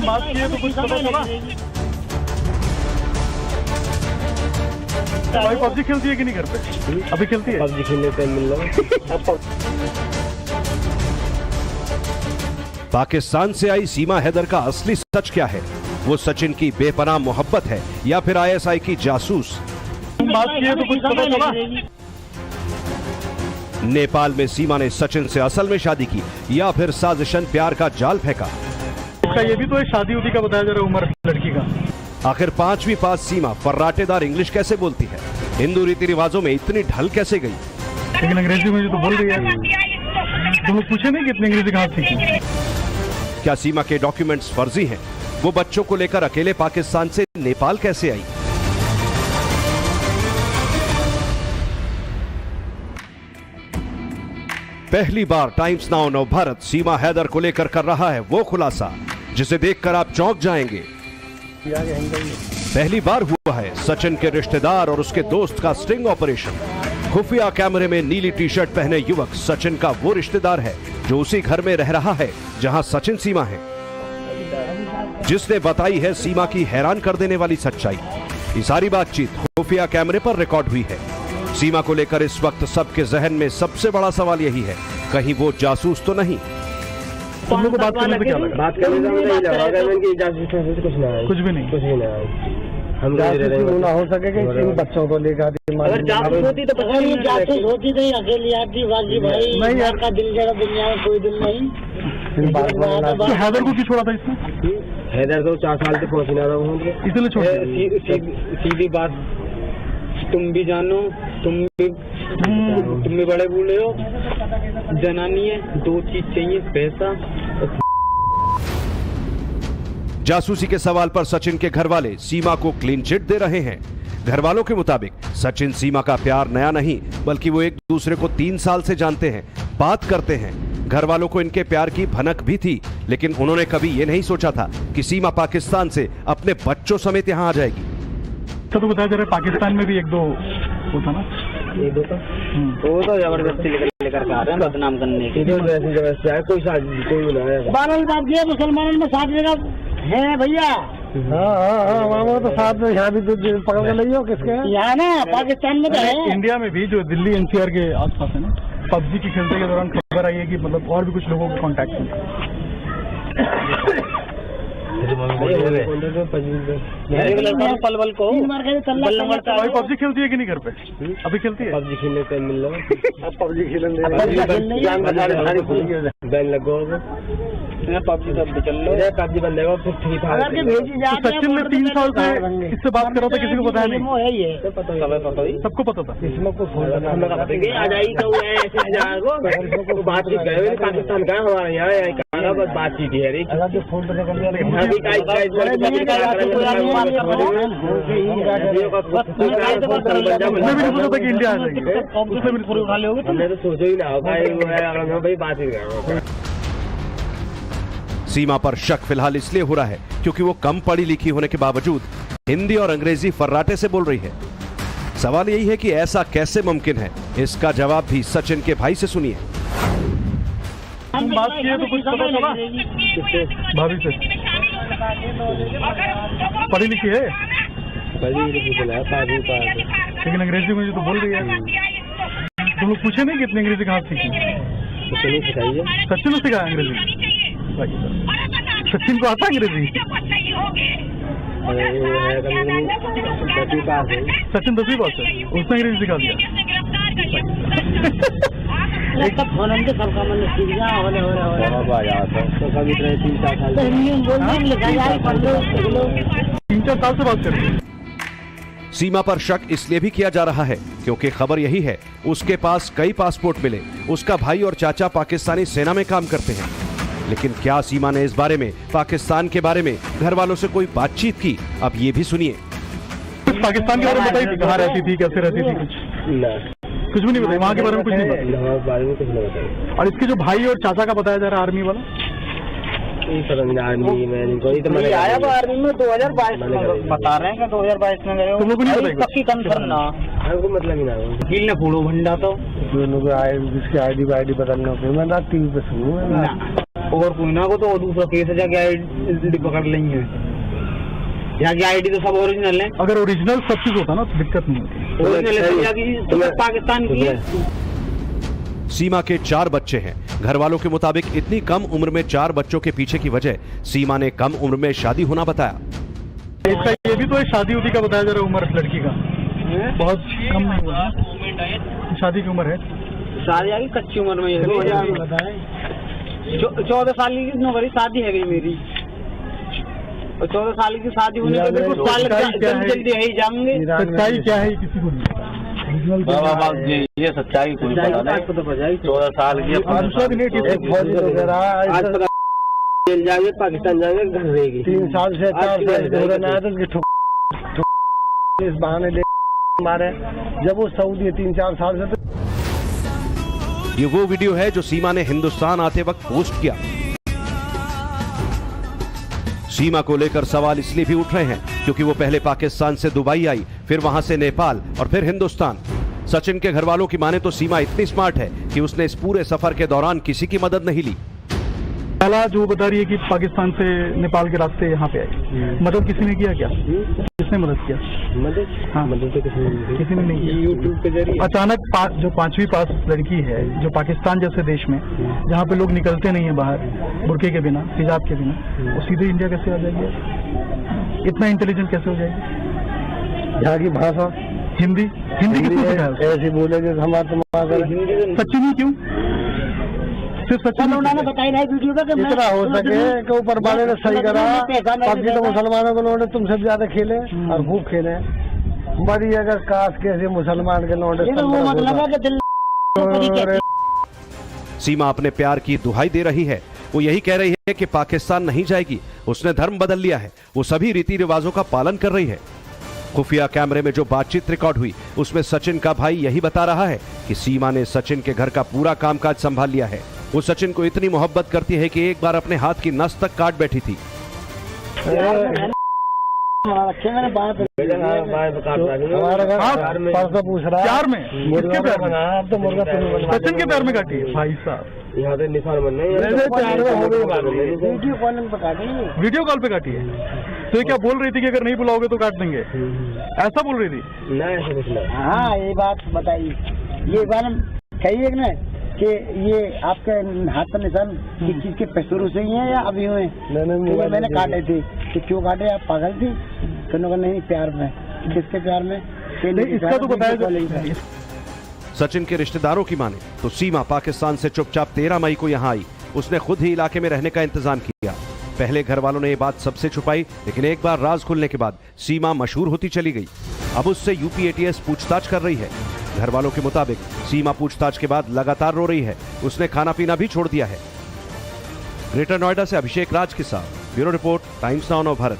बात किए तो कुछ पता चला? भाई पबजी खेलती है कि नहीं घर पे? अभी खेलती है? पबजी खेलने टाइम मिल रहा। पाकिस्तान से आई सीमा हैदर का असली सच क्या है? वो सचिन की बेपनाह मोहब्बत है या फिर आईएसआई की जासूस? बात किए तो कुछ पता चला? नेपाल में सीमा ने सचिन से असल में शादी की या फिर साजिशन प्यार का जाल फेंका? इसका ये भी तो एक शादी उदी का बताया जा रहा है, उम्र लड़की का। आखिर 5वीं पास सीमा फर्राटेदार इंग्लिश कैसे बोलती है? हिंदू रीति रिवाजों में इतनी ढल कैसे गई? लेकिन अंग्रेजी में जो तो बोल रही है। तुम लोग पूछे नहीं कि इतनी अंग्रेजी कहाँ सीखी? क्या सीमा के डॉक्यूमेंट्स फर्जी हैं? वो बच्चों को लेकर अकेले पाकिस्तान से नेपाल कैसे आई? पहली बार टाइम्स नाउ नव भारत सीमा हैदर को लेकर कर रहा है वो खुलासा जिसे देखकर आप चौंक जाएंगे। पहली बार हुआ है सचिन के रिश्तेदार और उसके दोस्त का स्टिंग ऑपरेशन। खुफिया कैमरे में नीली टी शर्ट पहने युवक सचिन का वो रिश्तेदार है जो उसी घर में रह रहा है जहां सचिन सीमा है, जिसने बताई है सीमा की हैरान कर देने वाली सच्चाई। ये सारी बातचीत खुफिया कैमरे पर रिकॉर्ड हुई है। सीमा को लेकर इस वक्त सबके जहन में सबसे बड़ा सवाल यही है, कहीं वो जासूस तो नहीं? तुम लोग को बात करने से क्या लगा? बात करने से नहीं लगा कि जासूस कुछ ना है। कुछ भी नहीं। कुछ भी ना है। हम जासूस ना हो सकेगा इन बच्चों को लेकर। अगर जासूस होती तो पता नहीं, जासूस होती नहीं, अकेली आती बाकी भाई नहीं यार का दिल जरा दुनिया में कोई दिल नहीं। तो हैदर को क्यों छोड़ा था इसने? हैदर तो 4 साल से पहुंचना था, इसलिए छोड़ दिया। सीधी बात, तुम भी जानो, तुम भी बड़े बूढ़े हो, जनानी है, 2 चीज चाहिए, पैसा। जासूसी के सवाल पर सचिन के घर वाले सीमा को क्लीन चिट दे रहे हैं। घर वालों के मुताबिक सचिन सीमा का प्यार नया नहीं बल्कि वो एक दूसरे को 3 साल से जानते हैं, बात करते हैं। घर वालों को इनके प्यार की भनक भी थी, लेकिन उन्होंने कभी ये नहीं सोचा था कि सीमा पाकिस्तान से अपने बच्चों समेत यहाँ आ जाएगी। तो बताया जा रहा है पाकिस्तान में भी 1-2 वो था ना? वो तो जबरदस्ती लेकर के आ रहे हैं बदनाम करने की। कोई शादी कोई ना है। बानल बात किया मुसलमानों में 7 जगह है भैया। हाँ वो तो साथ में यहाँ भी पकड़ के नहीं हो किसके? यहाँ ना पाकिस्तान में तो है। इंडिया में भी जो दिल्ली NCR के आसपास है ना, पबजी की खेलते के दौरान खबर आई है कि मतलब और भी कुछ लोगों को कांटेक्ट है। पलवल को पबजी खेलती है कि नहीं घर पे? अभी खेलती है? पबजी खेलने टाइम मिल रहा। पबजी खेलने बैन लगो पबजी तब चल लो, पबजी बंद है फिर फ्री फायर। सचिन ने 3 साल से इससे बात कर रहा था, किसी को बताया नहीं? सबको पता था। इसमें को फोन आ जाएगी तो बातचीत गए पाकिस्तान का हमारा यहाँ बस बातचीत है। इंडिया आ जाएगी, उठा लोगे तो मैं तो सोचो ही ना होगा भाई बातचीत। सीमा पर शक फिलहाल इसलिए हो रहा है क्योंकि वो कम पढ़ी लिखी होने के बावजूद हिंदी और अंग्रेजी फर्राटे से बोल रही है। सवाल यही है कि ऐसा कैसे मुमकिन है? इसका जवाब भी सचिन के भाई से सुनिए। तुम बात किए तो कुछ पता चला? भाभी से पढ़ी लिखी है, लेकिन अंग्रेजी में जो तो बोल रही है। तुम लोग पूछे नहीं कि इतनी अंग्रेजी कहाँ सीखी? सचिन ने सिखाया अंग्रेजी? सचिन को आता अंग्रेजी? सचिन 10वीं पास है, उसने अंग्रेजी सिखा दिया। तीन चार साल से बात कर रही है। सीमा पर शक इसलिए भी किया जा रहा है क्योंकि खबर यही है उसके पास कई पासपोर्ट मिले। उसका भाई और चाचा पाकिस्तानी सेना में काम करते हैं। लेकिन क्या सीमा ने इस बारे में, पाकिस्तान के बारे में घर वालों से कोई बातचीत की? अब ये भी सुनिए। पाकिस्तान के बारे में बताइए, कहाँ रहती थी, कैसे रहती थी? कुछ भी नहीं बताया, वहाँ के बारे में कुछ नहीं बताया। और इसके जो भाई और चाचा का बताया जा रहा है आर्मी वाला, आर्मी में आया वो आर्मी में 2022 में बता रहे हैं कि 2022 में गए। तुम लोग को नहीं बताया? पक्की कंफर्म ना हमको मतलब ही ना वकील ने फोड़ो भंडा तो जिसके ID बदलना मैं टीवी पे सुनूँ। और कोई ना को तो दूसरा केस है, जाके आईडी पकड़ लेंगे। जाके आईडी तो सब ओरिजिनल है। अगर ओरिजिनल सब चीज होता ना तो दिक्कत नहीं होती। ओरिजिनल है तो पाकिस्तान की है। सीमा के 4 बच्चे हैं। घर वालों के मुताबिक इतनी कम उम्र में 4 बच्चों के पीछे की वजह सीमा ने कम उम्र में शादी होना बताया। इसका ये भी तो है, शादी उदी का बताया जा रहा है उम्र लड़की का बहुत कम नहीं हुआ, शादी की उम्र है। शादी आगे कच्ची उम्र में 14 साल की नौकरी शादी है गई मेरी, और 14 साल की शादी होने के बाद साल जल्दी है ही जाएंगे। सच्चाई क्या है किसी को नहीं। ये सच्चाई कोई पता नहीं। 14 साल की जेल जाएंगे, पाकिस्तान जाएंगे, घर रहेगी। 3 साल से 4 साल इस बहाने ले मारे जब वो सऊदी 3-4 साल से। ये वो वीडियो है जो सीमा ने हिंदुस्तान आते वक्त पोस्ट किया। सीमा को लेकर सवाल इसलिए भी उठ रहे हैं क्योंकि वो पहले पाकिस्तान से दुबई आई, फिर वहां से नेपाल और फिर हिंदुस्तान। सचिन के घर वालों की माने तो सीमा इतनी स्मार्ट है कि उसने इस पूरे सफर के दौरान किसी की मदद नहीं ली। पहला जो बता रही है कि पाकिस्तान से नेपाल के रास्ते यहाँ पे आई, मदद किसी ने किया क्या? किसने मदद किया? मदद? हाँ, मदद तो किसी ने नहीं किया। यूट्यूब के जरिए अचानक जो 5वीं पास लड़की है जो पाकिस्तान जैसे देश में जहाँ पे लोग निकलते नहीं है बाहर बुर्के के बिना, हिजाब के बिना, वो सीधे इंडिया कैसे आ जाएगी? इतना इंटेलिजेंट कैसे हो जाएगी? यहाँ की भाषा हिंदी किसने सिखाया? ऐसे बोले हमारे सच्ची नहीं क्यों? सिर्फ सचिन उन्होंने बताई नहीं वीडियो का जितना हो सके कि ऊपर वाले ने सही करा। बाकी तो मुसलमानों को लौटे तुमसे ज्यादा खेले और खूब खेले। बड़ी अगर काश कैसे मुसलमान के लौटे। सीमा अपने प्यार की दुहाई दे रही है। वो यही कह रही है कि पाकिस्तान नहीं जाएगी, उसने धर्म बदल लिया है, वो सभी रीति रिवाजों का पालन कर रही है। खुफिया कैमरे में जो बातचीत रिकॉर्ड हुई उसमें सचिन का भाई यही बता रहा है कि सीमा ने सचिन के घर का पूरा कामकाज संभाल लिया है। वो सचिन को इतनी मोहब्बत करती है कि एक बार अपने हाथ की नस तक काट बैठी थी। पूछ रहा प्यार में किसके प्यार में? अब तो मुर्गा सचिन के प्यार में काटी है भाई साहब। यहाँ पे निशान बन वीडियो कॉल पे काटी है। तो ये क्या बोल रही थी कि अगर नहीं बुलाओगे तो काट देंगे, ऐसा बोल रही थी? नहीं। हाँ ये बात बताइए, ये बात कहिए ना कि ये आपके हाथ पर निशान किस चीज के शुरू से ही है या अभी हुए? तो मैंने काटे थे। तो क्यों काटे? आप पागल थी? तो नहीं, प्यार में। किसके प्यार में? इसका तो बताया। सचिन के रिश्तेदारों की माने तो सीमा पाकिस्तान से चुपचाप 13 मई को यहाँ आई। उसने खुद ही इलाके में रहने का इंतजाम किया। पहले घर वालों ने ये बात सबसे छुपाई, लेकिन एक बार राज खुलने के बाद सीमा मशहूर होती चली गई। अब उससे यूपी एटीएस पूछताछ कर रही है। घर वालों के मुताबिक सीमा पूछताछ के बाद लगातार रो रही है। उसने खाना पीना भी छोड़ दिया है। ग्रेटर नोएडा से अभिषेक राज के साथ bureau report, times now Bharat.